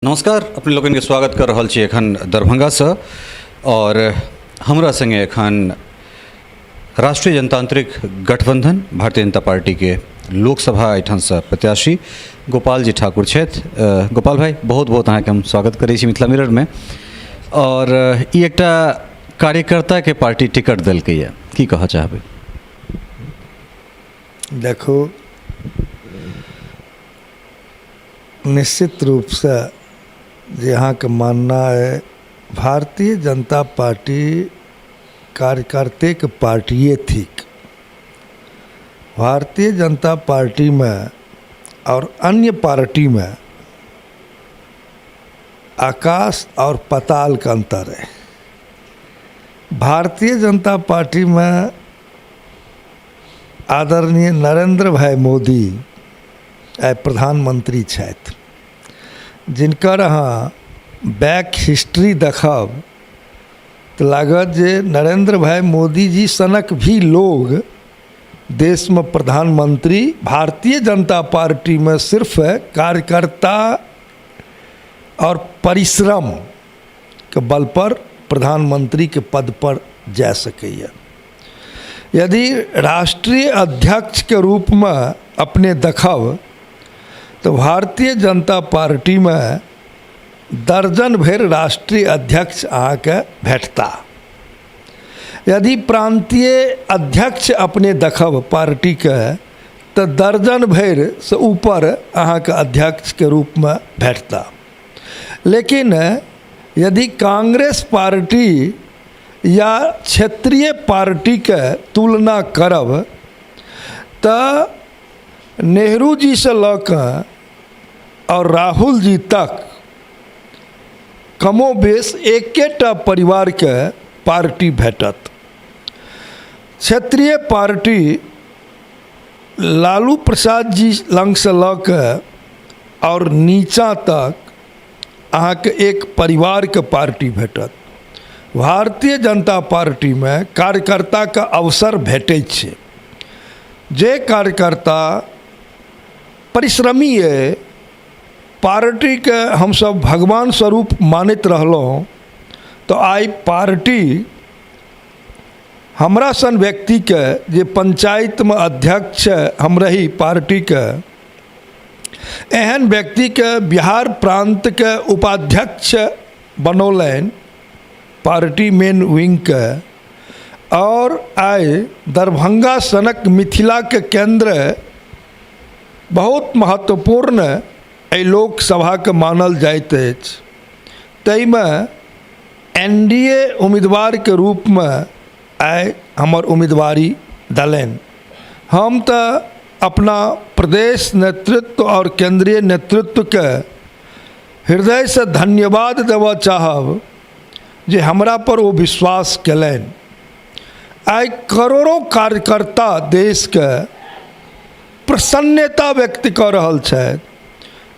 नमस्कार, अपने लोगन के स्वागत कर रहल छी एखन दरभंगा से। और हमरा संगे एखन राष्ट्रीय जनतांत्रिक गठबंधन भारतीय जनता पार्टी के लोकसभा एठाम से प्रत्याशी गोपाल जी ठाकुर छथि। गोपाल भाई, बहुत बहुत अहाँके हम स्वागत करै छी मिथिला मिरर में। और ई एकटा कार्यकर्ता के पार्टी टिकट देलकैए, की कहऽ चाहबै? देखो, निश्चित रूप से यहाँ का मानना है भारतीय जनता पार्टी कार्यकर्ते के पार्टिए थी। भारतीय जनता पार्टी में और अन्य पार्टी में आकाश और पाताल का अंतर है। भारतीय जनता पार्टी में आदरणीय नरेंद्र भाई मोदी प्रधानमंत्री छथि, जिनकर अहाँ बैक हिस्ट्री देखब तो लागत जे नरेंद्र भाई मोदी जी सनक भी लोग देश में प्रधानमंत्री भारतीय जनता पार्टी में सिर्फ कार्यकर्ता और परिश्रम के बल पर प्रधानमंत्री के पद पर जा सकैए। यदि राष्ट्रीय अध्यक्ष के रूप में अपने देखब तो भारतीय जनता पार्टी में दर्जन भर राष्ट्रीय अध्यक्ष अहाँके भेटता। यदि प्रांतीय अध्यक्ष अपने देखब पार्टी के तो दर्जन भर से ऊपर अहाँके अध्यक्ष के रूप में भेटता। लेकिन यदि कांग्रेस पार्टी या क्षेत्रीय पार्टी के तुलना करब तो नेहरू जी से लऽ और राहुल जी तक कमोबेश एकेटा परिवार के पार्टी भेटत। क्षेत्रीय पार्टी लालू प्रसाद जी लंग से लऽ और नीचा तक अहाँके एक परिवार के पार्टी भेटत। भारतीय जनता पार्टी में कार्यकर्ता का अवसर भेटै छै। जे कार्यकर्ता परिश्रमी है, पार्टी के हम सब भगवान स्वरूप मानैत रहलहुँ, तो आई पार्टी हमरा सन व्यक्ति के जे पंचायत में अध्यक्ष हम रही पार्टी के, एहन व्यक्ति के बिहार प्रांत के उपाध्यक्ष बनौलनि पार्टी मेन विंग के। और आइ दरभंगा सनक मिथिला के केंद्र बहुत महत्वपूर्ण एहि लोकसभा के मानल जाइत अछि। ताहिमे एनडीए उम्मीदवार के रूप में आइ हमर उम्मीदवारी देलनि। हम तो अपना प्रदेश नेतृत्व और केंद्रीय नेतृत्व के हृदय से धन्यवाद देवा चाहब जे हमरा पर वो विश्वास कयलनि। आइ करोड़ों कार्यकर्ता देश के प्रसन्नता व्यक्त कर रहल छथि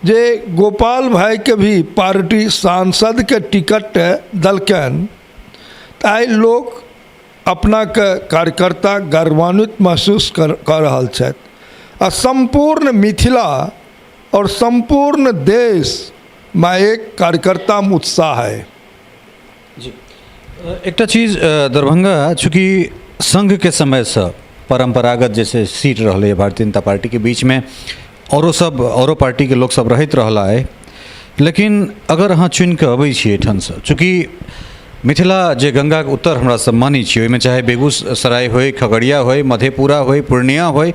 जे गोपाल भाई के भी पार्टी सांसद के टिकट दलकनि। आइ लोग अपना के कार्यकर्ता गौरवान्वित महसूस कर रहल छथि। संपूर्ण मिथिला और संपूर्ण देश में एक कार्यकर्ता में उत्साह है। जी, एकटा चीज़ दरभंगा चूँकि संघ के समय से परंपरागत जैसे सीट रही भारतीय जनता पार्टी के बीच में औरो पार्टी के लोग सब रहत रहला है। लेकिन अगर अहाँ चुन के अबै छी एठाम से, चूँकि मिथिला जे गंगा के उत्तर हमरा सब मानी छी, ओहिमे चाहे बेगूसराय होय, खगड़िया होय, मधेपुरा होय, पूर्णिया होय,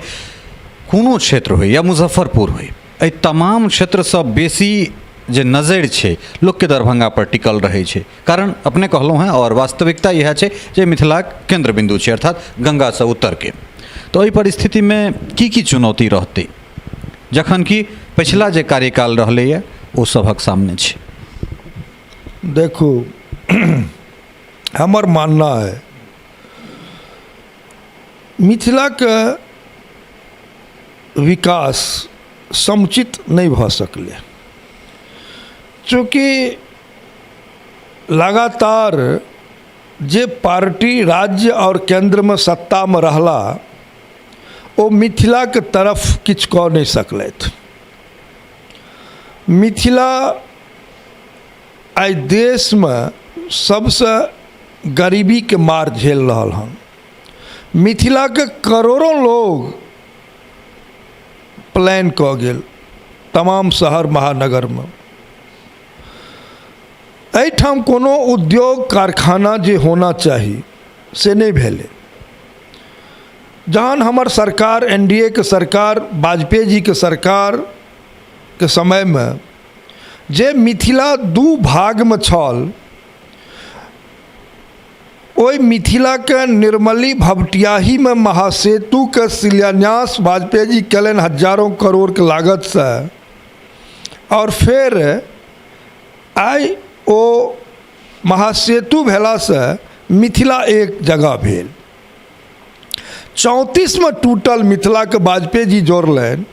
कोनो क्षेत्र होय या मुजफ्फरपुर होय, एहि तमाम क्षेत्र से बेसी जे नजर छै लोग के दरभंगा पर टिकल रहे छै। कारण अपने कहलहुँ हैं और वास्तविकता यह है जे मिथिला केंद्र बिंदु छै, अर्थात गंगा से उत्तर के। तो एहि परिस्थिति में की चुनौती रहते जखन कि पिछला जे कार्यकाल रहलैए ओ सभक सामने छै? देखो, हमर मानना है मिथिला के विकास समुचित नहीं भ सकले। चूँकि लगातार जे पार्टी राज्य और केंद्र में सत्ता में रहला ओ मिथिला के तरफ किछु कऽ नहीं सकलथि। मिथिला आई देश में सबसे गरीबी के मार झेल रहा हन। मिथिला के करोड़ों लोग प्लान क गेल तमाम शहर महानगर में। एहिठाम कोनो उद्योग कारखाना जे होना चाहिए से नहीं भेले। जहन हमर सरकार एनडीए के सरकार वाजपेयी जी के सरकार के समय में जे मिथिला दू भाग में छल, ओई मिथिला के निर्मली भपटियाही में महासेतु के शिलान्यास वाजपेयी जी कलन हजारों करोड़ के लागत से, और फिर आई ओ महासेतु भेला से मिथिला एक जगह भेल। 34 में टूटल मिथिला के वाजपेयी जी जोड़लन।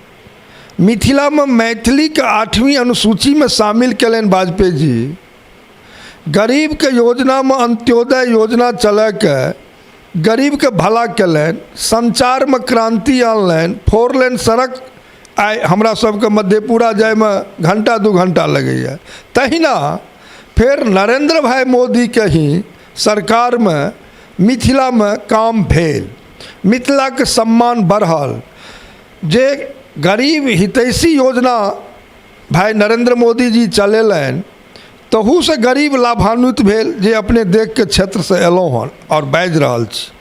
मिथिला में मैथिली के 8वीं अनुसूची में शामिल कलन वाजपेयी जी। गरीब के योजना में अंत्योदय योजना चला के गरीब के भला कलन। संचार में क्रांति आनलन। 4 लेन सड़क आइ हमरा सबके मधेपुरा जाए में घंटा 2 घंटा लगैए। तहिना फिर नरेंद्र भाई मोदी के ही सरकार में मिथिला में काम भेल। मिथिला के सम्मान बढ़ल। जे गरीब हितैषी योजना भाई नरेंद्र मोदी जी चलेलन, तहू से गरीब लाभान्वित भेल, जे अपने देख के क्षेत्र से एलहुँ हन और बाजि रहल छी।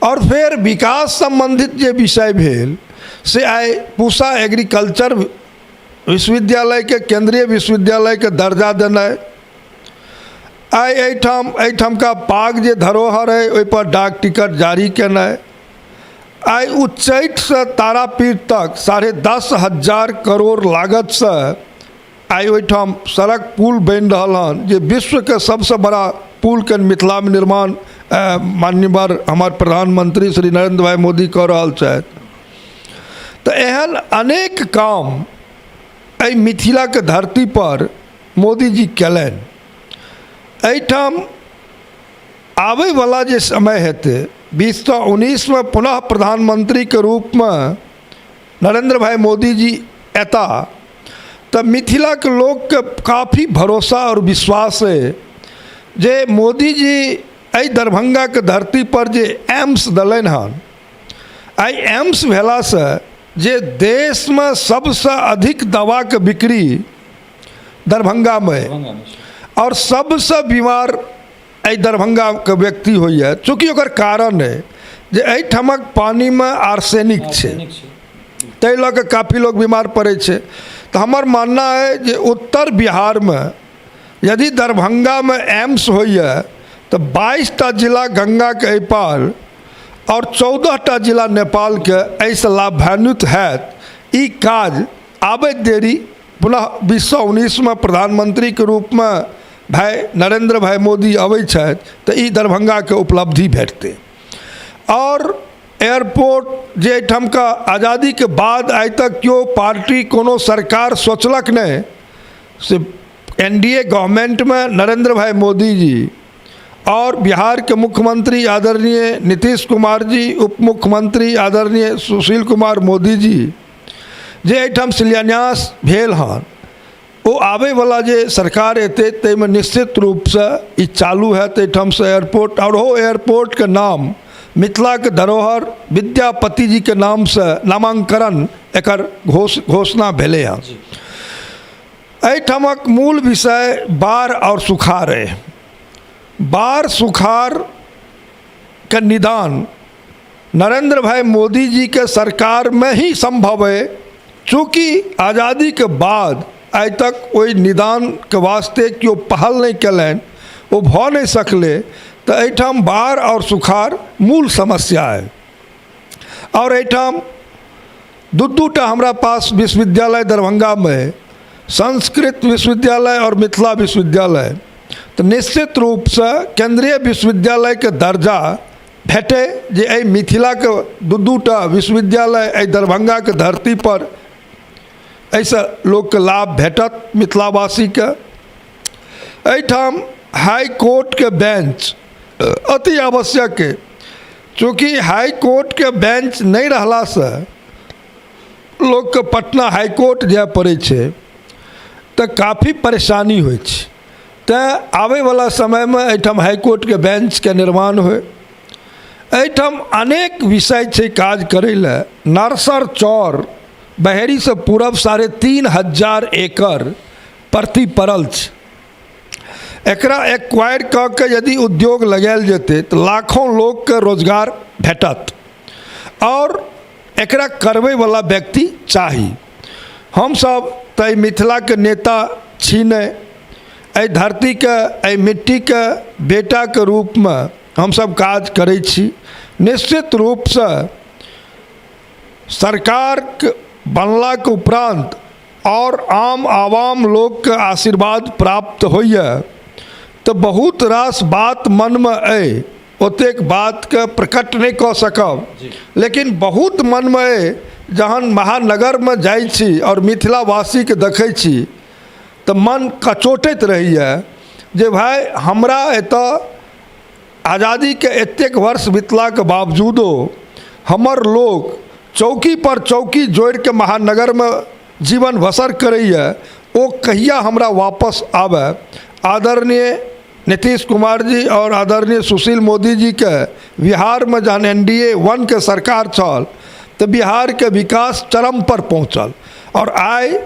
और फिर विकास संबंधित जे विषय भेल से आइ पूसा एग्रीकल्चर विश्वविद्यालय के केंद्रीय विश्वविद्यालय के दर्जा देनाइ, आइ एहिठाम का पाग जे धरोहर है ओहि पर डाक टिकट जारी केनाइ, आइ उच्चैठ से तारापीठ तक 10,500 करोड़ लागत से आइ ओहिठाम सड़क पुल बनि रहल हन, जे विश्व के सबसे बड़ा पुल के मिथिला में निर्माण माननीय हमार प्रधानमंत्री श्री नरेंद्र भाई मोदी कऽ रहल छथि। तो एहन अनेक काम एहि मिथिला के धरती पर मोदी जी कयलनि। एहिठाम आबै वाला जे समय हेतै 2019 में पुनः प्रधानमंत्री के रूप में नरेंद्र भाई मोदी जी एता, तो मिथिला के लोग के काफ़ी भरोसा और विश्वास है जे मोदी जी एहि दरभंगा के धरती पर जे एम्स दलनि हन, आई एम्स भेला से जे देश में सबसे अधिक दवा के बिक्री दरभंगा में, और सबसे बीमार एहि दरभंगा के व्यक्ति होइए। चूँकि ओकर कारण है जे एहिठामक पानी में आर्सेनिक छै, ताहि लऽ कऽ काफ़ी लोग बीमार पड़े छै। तो हमार मानना है जे उत्तर बिहार में यदि दरभंगा में एम्स होइए तो 22टा जिला गंगा के एहि पार और 14टा जिला नेपाल के एहिसँ लाभान्वित हैत। ई काज आबैत देरी पुनः 2019 में प्रधानमंत्री के रूप में भाई नरेंद्र भाई मोदी अबै छथि तो ई दरभंगा के उपलब्धि भेटतै। और एयरपोर्ट जे एहिठाम का आज़ादी के बाद आइ तक क्यों पार्टी कोनो सरकार सोचलक नहीं, से एनडीए गवर्नमेंट में नरेंद्र भाई मोदी जी और बिहार के मुख्यमंत्री आदरणीय नीतीश कुमार जी, उप मुख्यमंत्री आदरणीय सुशील कुमार मोदी जी जे एहिठाम शिलान्यास भेल हन, वो आबै वाला जे सरकार एतै ताहिमे निश्चित रूप से ई चालू हैत एहिठाम से एयरपोर्ट। और वो एयरपोर्ट के नाम मिथिला के धरोहर विद्यापति जी के नाम से नामांकन एकर घोषणा भेलै हन। एहिठामक मूल विषय बाढ़ और सुखाड़ है। बाढ़ सुखाड़ के निदान नरेंद्र भाई मोदी जी के सरकार में ही संभव है, चूँकि आज़ादी के बाद आज तक कोई निदान के वास्ते क्यों पहल नहीं कलन, वो भऽ नहीं सकले। तो एहिठाम बाढ़ और सुखाड़ मूल समस्या है। और एहिठाम दूटा हमरा पास विश्वविद्यालय दरभंगा में, संस्कृत विश्वविद्यालय और मिथिला विश्वविद्यालय, तो निश्चित रूप से केंद्रीय विश्वविद्यालय के दर्जा भेटे जे एहि मिथिला के दूटा विश्वविद्यालय एहि दरभंगा के धरती पर ऐसा लोग के लाभ भेटत मिथिलावासी के। एहिठाम हाई कोर्ट के बेंच अति आवश्यक है, चूँकि हाई कोर्ट के बेंच नहीं रहला से लोग के पटना हाई कोर्ट जाय पड़े छे। तो तो काफ़ी परेशानी होइ छै। तैँ आबै वाला समय में एहिठाम हाईकोर्ट के बेंच के निर्माण होय। एहिठाम अनेक विषय छै काज करै लए। नरसर चौर बहेरी से पूरब 3,500 एकड़ परती पड़ल छै। एकरा एक्वायर कऽ के यदि उद्योग लगायल जेतै तऽ लाखों लोग के रोजगार भेटत और एकरा करबै वाला व्यक्ति चाही। हम सब तऽ मिथिला के नेता छी नहि, एहि धरती के एहि मिट्टी के बेटा के रूप में हम सब काज करै छी। निश्चित रूप से सरकार के बनला के उपरांत और आम आवाम लोग के आशीर्वाद प्राप्त होइए तो बहुत रास बात मन में अइ, ओतेक बात के प्रकट नहीं कऽ सकब, लेकिन बहुत मन में अइ। जहन महानगर में जाइ छी और मिथिलावासी के देखै छी तो मन कचोटैत रहैए जे भाई हमरा एतऽ आज़ादी के एतेक वर्ष बितला के बावजूदो हमर लोग चौकी पर चौकी जोड़ के महानगर में जीवन बसर करैए, ओ कहिया हमरा वापस आवे। आदरणीय नीतीश कुमार जी और आदरणीय सुशील मोदी जी के बिहार में जहन NDA 1 के सरकार चल तो बिहार के विकास चरम पर पहुँचल। और आइ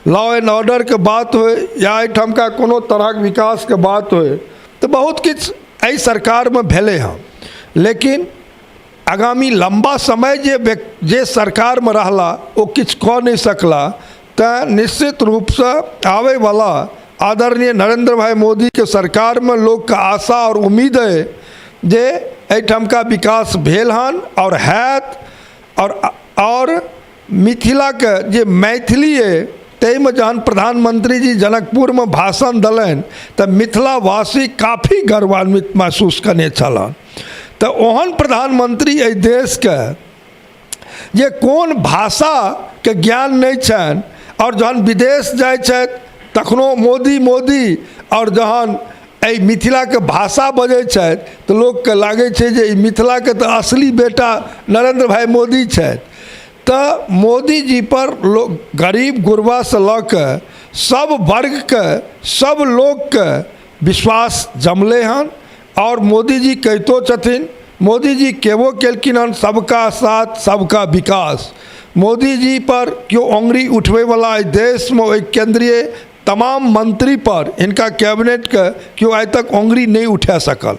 लॉ एंड ऑर्डर के बात हो या एहिठाम का कोनो तरह के विकास के बात हो तो बहुत किछ एहि सरकार में भेले हैं। लेकिन आगामी लंबा समय जे सरकार में रहला वो किछ कऽ नहीं सकला। तैँ निश्चित रूप से आवे वाला आदरणीय नरेंद्र भाई मोदी के सरकार में लोग का आशा और उम्मीद है जे एहिठाम का विकास भेल हन और हैत। और मिथिला के जे मैथिली है ताहिमे जहन प्रधानमंत्री जी जनकपुर में भाषण देलनि तो मिथिलावासी काफ़ी गर्वान्वित महसूस करने छलन। तो ओहन प्रधानमंत्री एहि देश के जे कोन भाषा के ज्ञान नहीं छनि और जहन विदेश जाइ छथि तखनो मोदी मोदी, और जहन एहि मिथिला के भाषा बजै छथि तो लोग के लागै छै जे मिथिला के तो असली बेटा नरेंद्र भाई मोदी छथि। तो मोदी जी पर लोग गरीब गुरबा से लऽ के सब वर्ग के सब लोग के विश्वास जमले हन। और मोदी जी कहितो छथिन, मोदी जी केबो केलखिन हन सबका साथ सबका विकास। मोदी जी पर क्यों उंगली उठवे वाला इस देश में एक केंद्रीय तमाम मंत्री पर इनका कैबिनेट के क्यों आज तक उंगली नहीं उठा सकल।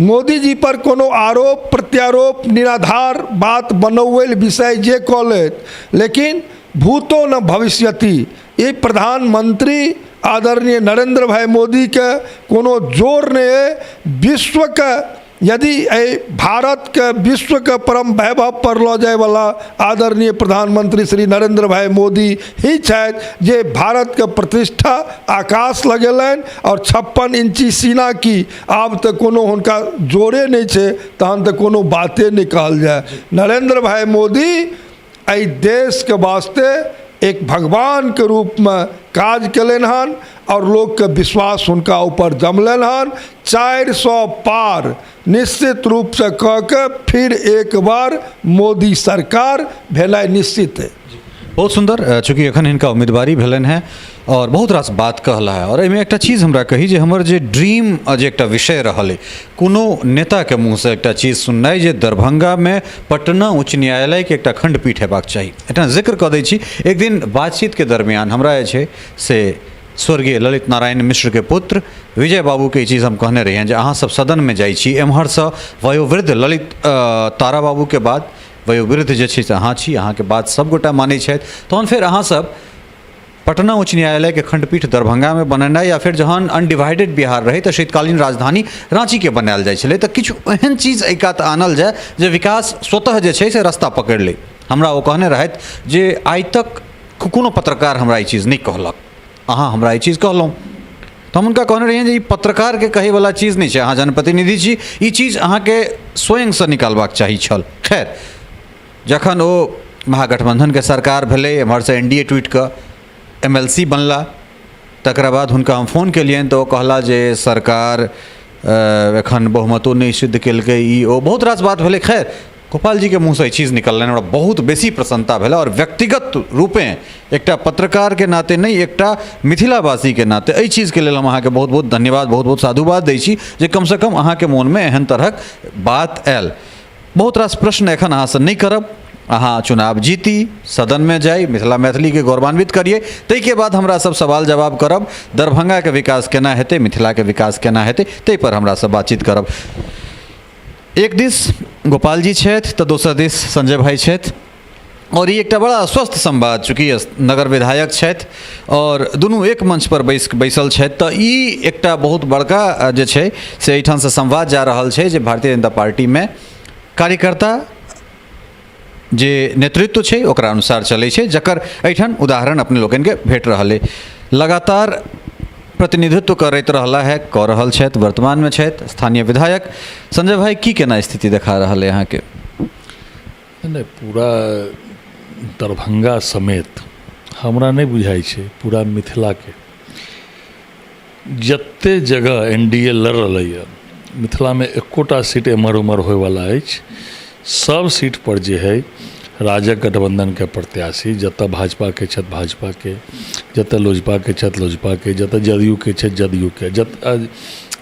मोदी जी पर कोनो आरोप प्रत्यारोप निराधार बात बनौल विषय जे कऽ लेत, लेकिन भूतो न भविष्यति ये प्रधानमंत्री आदरणीय नरेंद्र भाई मोदी के कोनो जोर नहीं है। विश्व के यदि भारत के विश्व के परम वैभव पर लऽ जाए वाला आदरणीय प्रधानमंत्री श्री नरेंद्र भाई मोदी ही छथि जे भारत के प्रतिष्ठा आकाश लगेलनि। और 56 इंची सीना की आब तो कोनो हुनका जोरे नहीं छै, तहन तो कोनो बाते नहीं कहल जाए। नरेंद्र भाई मोदी एहि देश के वास्ते एक भगवान के रूप में काज कलन हन और लोग के विश्वास उनका ऊपर जमलन हन। 400 पार निश्चित रूप से कह के फिर एक बार मोदी सरकार भेनाइ निश्चित है। बहुत सुंदर, चूँकि एखन इनका उम्मीदवारी भेलन है और बहुत रास बात कहला है। और एहिमे एकटा चीज़ हमरा कही जे हमर जे ड्रीम जे एकटा विषय रहले कोनो नेता के मुँह से एकटा चीज़ सुननाइ जे दरभंगा में पटना उच्च न्यायालय के एकटा खंडपीठ हेबाक चाही। एकटा जिक्र कऽ दै छी, एक दिन बातचीत के दरमियान हमरा जे छै से स्वर्गीय ललित नारायण मिश्र के पुत्र विजय बाबू के चीज़ हम कहने रहिए जे अहाँ सब सदन में जाइ छी, एम्हर से वयोवृद्ध ललित तारा बाबू के बाद वयोवृद्ध जे छै से अहाँ छी, अहाँ के बात सब गोटा मानै छथि, तहन फेर अहाँ सब पटना उच्च न्यायालय के खंडपीठ दरभंगा में बनेनाइ या फिर जहन अनडिवाइडेड बिहार रही तो शीतकालीन राजधानी रांची के बनायल जाइ छलै, तो किछु एहन चीज एहि कात आनल जाए जे विकास स्वतः जे छै से रास्ता पकड़ि ले। हमरा ओ कहने रहथि जे आइ तक कोनो पत्रकार हमरा ई चीज़ नहीं कहलक, अहाँ हमरा ई चीज़ कहलहुँ। तो हम उनका कहने रहिए जे ई पत्रकार के कहे वाला चीज़ नहीं है, अहाँ जनप्रतिनिधि छी, ई चीज़ अहाँ के स्वयं से निकालबाक चाही छल। खैर जखन ओ महागठबंधन के सरकार भेलै, एम्हर से NDA ट्वीट के MLC बनला, तकरा बाद हुनका हम फोन केलियनि तो कहला जे सरकार एखन बहुमतो नहीं सिद्ध केलकै, ई ओ बहुत रास बात भेलै। खैर गोपाल जी के मुँह से चीज़ निकलने हमरा बहुत बेसी प्रसन्नता भेल और व्यक्तिगत रूपे एकटा पत्रकार के नाते नहीं एकटा मिथिलावासी के नाते एहि चीज़ के लेल हम अहाँके बहुत बहुत धन्यवाद बहुत बहुत साधुवाद दै छी जे कम से कम अहाँके मोनमे एहन तरहक बात आयल। बहुत रास प्रश्न एखन अहाँसँ नहीं करब, अहाँ चुनाव जीती, सदन में जाई, मिथिला मैथिली के गौरवान्वित करिए, ताहिके बाद हमरा सब सवाल जवाब करब, दरभंगा के विकास केना हेतै, मिथिला के विकास केना हेतै, ताहि पर हमरा सब बातचीत करब। एक दिस गोपाल जी छथि तऽ दोसर दिस संजय भाई छथि और ये एकटा बड़ा स्वस्थ संवाद, चूँकि नगर विधायक छथि और दुनू एक मंच पर बैसल छथि तऽ ई एकटा बहुत बड़का जे छै से एहिठाम से संवाद जा रहल छै जे भारतीय जनता पार्टी में कार्यकर्ता जे नेतृत्व छै ओकरा अनुसार चलै छै, जकर एहिठाम उदाहरण अपने लोगन के भेट रहल है। लगातार प्रतिनिधित्व करैत रहला है, कऽ रहल छथि, वर्तमान में छथि स्थानीय विधायक। संजय भाई की केना स्थिति देखा रहल है यहाँ के? नहीं, पूरा दरभंगा समेत हमरा नहीं बुझाई छै पूरा मिथिला के जत्ते जगह एनडीए लड़ रही है मिथिला में एकोटा सीट एम्हर उम्हर होय वाला अछि। सब सीट पर जे है राजग गठबंधन के प्रत्याशी, जतऽ भाजपा के छथि भाजपा के, जतऽ लोजपा के छथि लोजपा के, जतऽ जदयू के छथि जदयू के,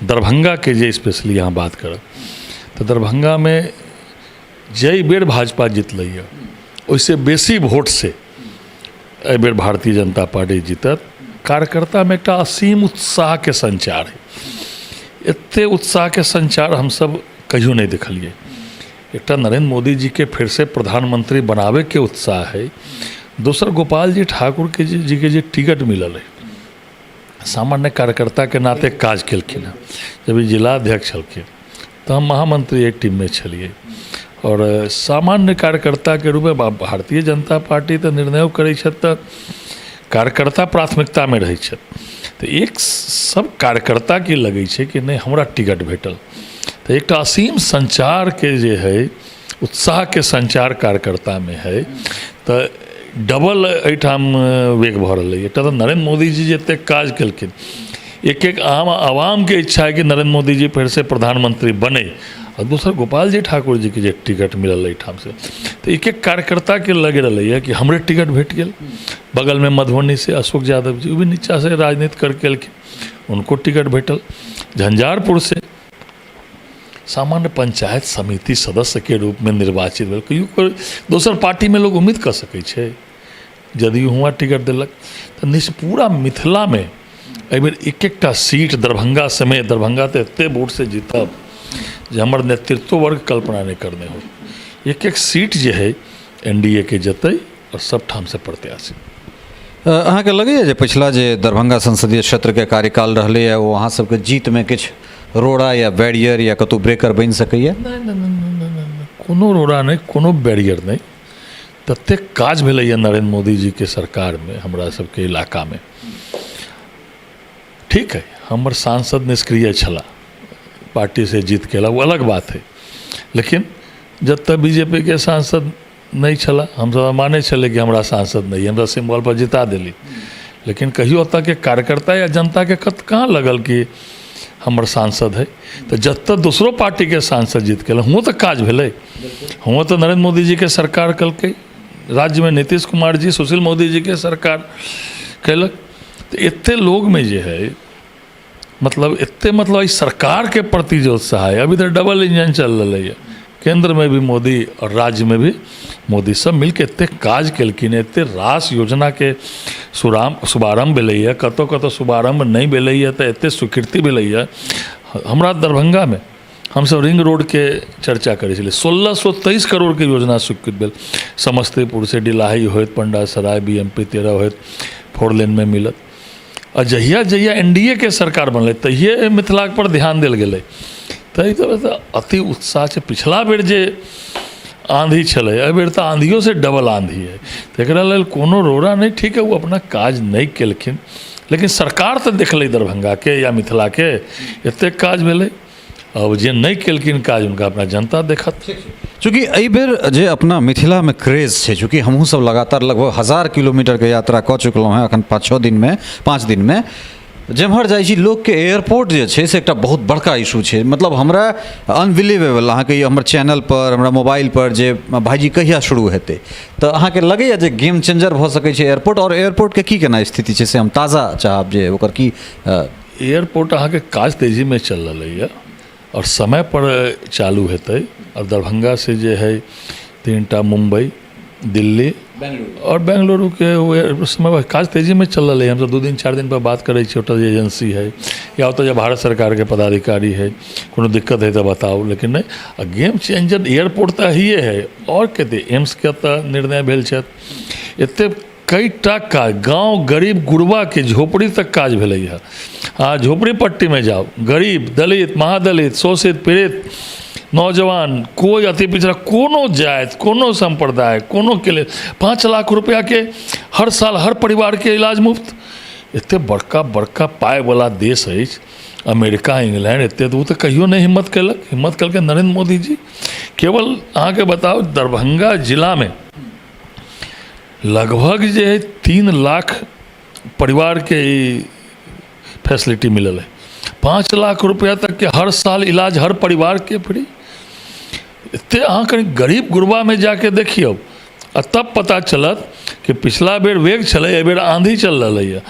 दरभंगा के जे स्पेशली यहाँ बात करब तो दरभंगा में जै बेर भाजपा जीतलै है ओहिसे बेसी वोट से एहि बेर भारतीय जनता पार्टी जीतत। कार्यकर्ता में एकटा असीम उत्साह के संचार है, एते उत्साह के संचार हम सब कहियो नहीं देखलिए। एकटा नरेंद्र मोदी जी के फिर से प्रधानमंत्री बनावे के उत्साह है, दोसर गोपाल जी ठाकुर के जी के जे टिकट मिलल है, सामान्य कार्यकर्ता के नाते काज केलखिन हैं। जब ई जिला अध्यक्ष छलखिन तो हम महामंत्री एक टीम में छलिए और सामान्य कार्यकर्ता के रूप में भारतीय जनता पार्टी तो निर्णय करै छथि तऽ कार्यकर्ता प्राथमिकता में रहै छथि। तो एक सब कार्यकर्ता के लगे छै कि नहीं हमरा टिकट भेटल, तो एक असीम संचार के जे है उत्साह के संचार कार्यकर्ता में है, तो डबल एहिठाम वेग भऽ रहल है। एकटा तऽ नरेंद्र मोदी जी जते काज केलखिन, एक एक आम आवाम के इच्छा है कि नरेंद्र मोदी जी फिर से प्रधानमंत्री बने, और दूसर गोपाल जी ठाकुर जी के जे टिकट मिलल एहिठाम से, तो एक एक कार्यकर्ता के लगे रही है कि हमरे टिकट भेट गेल। बगल में मधुबनी से अशोक यादव जी, वो भी नीचा से राजनीति करके एलखिन, उनको टिकट भेटल। झंझारपुर से सामान्य पंचायत समिति सदस्य के रूप में निर्वाचित भेल। कहियो दोसर पार्टी में लोग उम्मीद कर सकै छै, जदयू हुआ टिकट दिलक। तो पूरा मिथिला में एहि बेर एक एकटा सीट दरभंगा समेत, दरभंगा तो एते वोट से जीतब जे हमर नेतृत्व वर्ग कल्पना नहीं करने हो। एक एक सीट जे है एनडीए के जतै और सब ठाम से प्रत्याशी। अहाँ के लगैए जे पिछला जे दरभंगा संसदीय क्षेत्र के कार्यकाल रहलै है वो अहाँ सबके जीत में किछु रोड़ा या बैरियर या कतौ ब्रेकर बनि सकैए? नहीं, कोनो रोड़ा नहीं, कोनो बैरियर नहीं। ततेक काज भेलैए नरेंद्र मोदी जी के सरकार में हमरा सबके इलाका में। ठीक है, हमर सांसद निष्क्रिय छला, पार्टी से जीत के वो अलग बात है, लेकिन जब तक बीजेपी के सांसद नहीं छला हम सब माने छले कि हमरा सांसद नहीं, हमरा सिंबल पर जिता दिली, लेकिन कहियो तक के कार्यकर्ता या जनता के कहाँ लगल कि हमर सांसद है। तो जब तक दूसरो पार्टी के सांसद जीत के हुओं तो काज भेलै, हुओं तो नरेंद्र मोदी जी के सरकार कलकै, राज्य में नीतीश कुमार जी सुशील मोदी जी के सरकार कैलक। तो एते लोग में जे है मतलब एते मतलब इस सरकार के प्रति जो उत्साह है, अभी तो डबल इंजन चल रहा है, केंद्र में भी मोदी और राज्य में भी मोदी, सब मिलके एते काज केलखिन, एते रास योजना के शुभारंभ भेलैए, कतौ कतौ शुभारंभ नहीं भेलैए तो एते स्वीकृति भेलैए। हमरा दरभंगा में हमसब रिंग रोड के चर्चा करै छलिए, 1623 करोड़ के योजना स्वीकृत भेल, समस्तीपुर से डिलाही होइत पंडा सराय BMP 13 होइत 4 लेन में मिलत। और जहिया जहिया एनडीए के सरकार बनलै तहिए मिथिला पर ध्यान देल गेलै। तो अति उत्साह से पिछला बेर जे आंधी छलै, एहि बेर तो आंधियों से डबल आंधी है, तो एकरा लेल कोनो रोड़ा नहीं। ठीक है, वो अपना काज नहीं केलखिन, लेकिन सरकार तो देखलै दरभंगा के या मिथिला के एतेक काज भेलै। अब जे नहीं केलखिन काज उनका अपना जनता देखत। चूँकि एहि बेर जे अपना मिथिला में क्रेज है, चूँकि हमहूँ सब लगातार लगभग 1000 किलोमीटर के यात्रा कऽ चुकलहुँ हैं अखन 5 दिन में जेम्हर जाइ छी लोग के एयरपोर्ट जे छै से एकटा बहुत बड़का इशू छै, मतलब हमरा अनबिलीवेबल अहाँके ई हमर चैनल पर हमरा मोबाइल पर जे भाईजी कहिया शुरू हेतै, तऽ अहाँके लगैया जे गेम चेंजर भऽ सकै छै एयरपोर्ट, और एयरपोर्ट के की केना स्थिति छै से हम ताज़ा चाहब जे ओकर की एयरपोर्ट अहाँके काज तेजी में चल रही है और समय पर चालू हेतै। और दरभंगा से जे है 3टा मुंबई, दिल्ली और बेंगलुरु के वो समय काज तेजी में चल रही है। हम तो 2 दिन 4 दिन पर बात करे होटल एजेंसी है या होता जब भारत सरकार के पदाधिकारी है, कोनो दिक्कत है तो बताओ। लेकिन नहीं, गेम चेंजर एयरपोर्ट तो ही है। और कहते एम्स के तो निर्णय भेल छै, एते कईटा काज गांव गरीब गुरबा के झोपड़ी तक काज भेलै है। हाँ, झोपड़ी पट्टी में जाओ, गरीब दलित महादलित शोषित पीड़ित नौजवान, कोई अति पिछड़ा, कोनो जात कोनो संप्रदाय कोनो के लिए 5 लाख रुपया के हर साल हर परिवार के इलाज मुफ्त। एते बड़का बड़का पाय वाला देश है अमेरिका इंग्लैंड, एते तो तो कहियो नहीं हिम्मत कलक। हिम्मत कल के नरेंद्र मोदी जी। केवल अहाँ के बताओ दरभंगा जिला में लगभग जे है 3 लाख परिवार के फैसिलिटी मिलल है। 5 लाख रुपया तक के हर साल इलाज हर परिवार के फ्री। इतने अहाँ कहीं गरीब गुरबा में जाके देखियो, तब पता चलत कि पिछला बेर वेग चले, ए बेर आंधी चल रही है।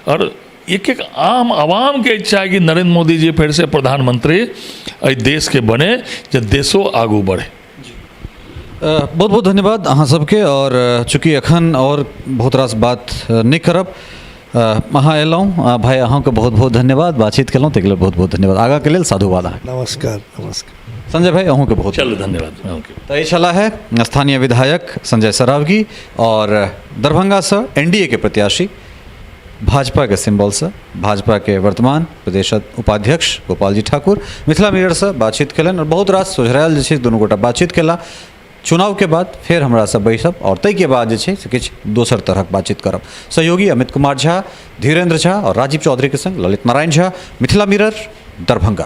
और एक एक आम आवाम के इच्छा है कि नरेंद्र मोदी जी फिर से प्रधानमंत्री एहि देश के बने, जे देशो आगू बढ़े। बहुत बहुत धन्यवाद अहाँ सबके। और चूँकि एखन और बहुत रास बात नहीं करब, अहाँ एलहुँ भाई, अहाँके बहुत बहुत धन्यवाद, बातचीत केलहुँ ताहि लेल बहुत बहुत धन्यवाद। आगाँ के लेल साधुवाद अहाँ। नमस्कार नमस्कार संजय भाई अहूँ के बहुत चलो धन्यवाद। तो ये छला है स्थानीय विधायक संजय सरावगी और दरभंगा से एनडीए के प्रत्याशी, भाजपा के सिंबल से भाजपा के वर्तमान प्रदेश उपाध्यक्ष गोपाल जी ठाकुर मिथिला मिरर से बातचीत कलन और बहुत रास सोझरायल जे दुनू गोटा बातचीत केला। चुनाव के बाद फिर हमरा सब बैसब और तै के बाद जे छै से किछु दोसर तरहक बातचीत करब। सहयोगी अमित कुमार झा, धीरेन्द्र झा और राजीव चौधरी के संग ललित नारायण झा, मिथिला मिरर, दरभंगा।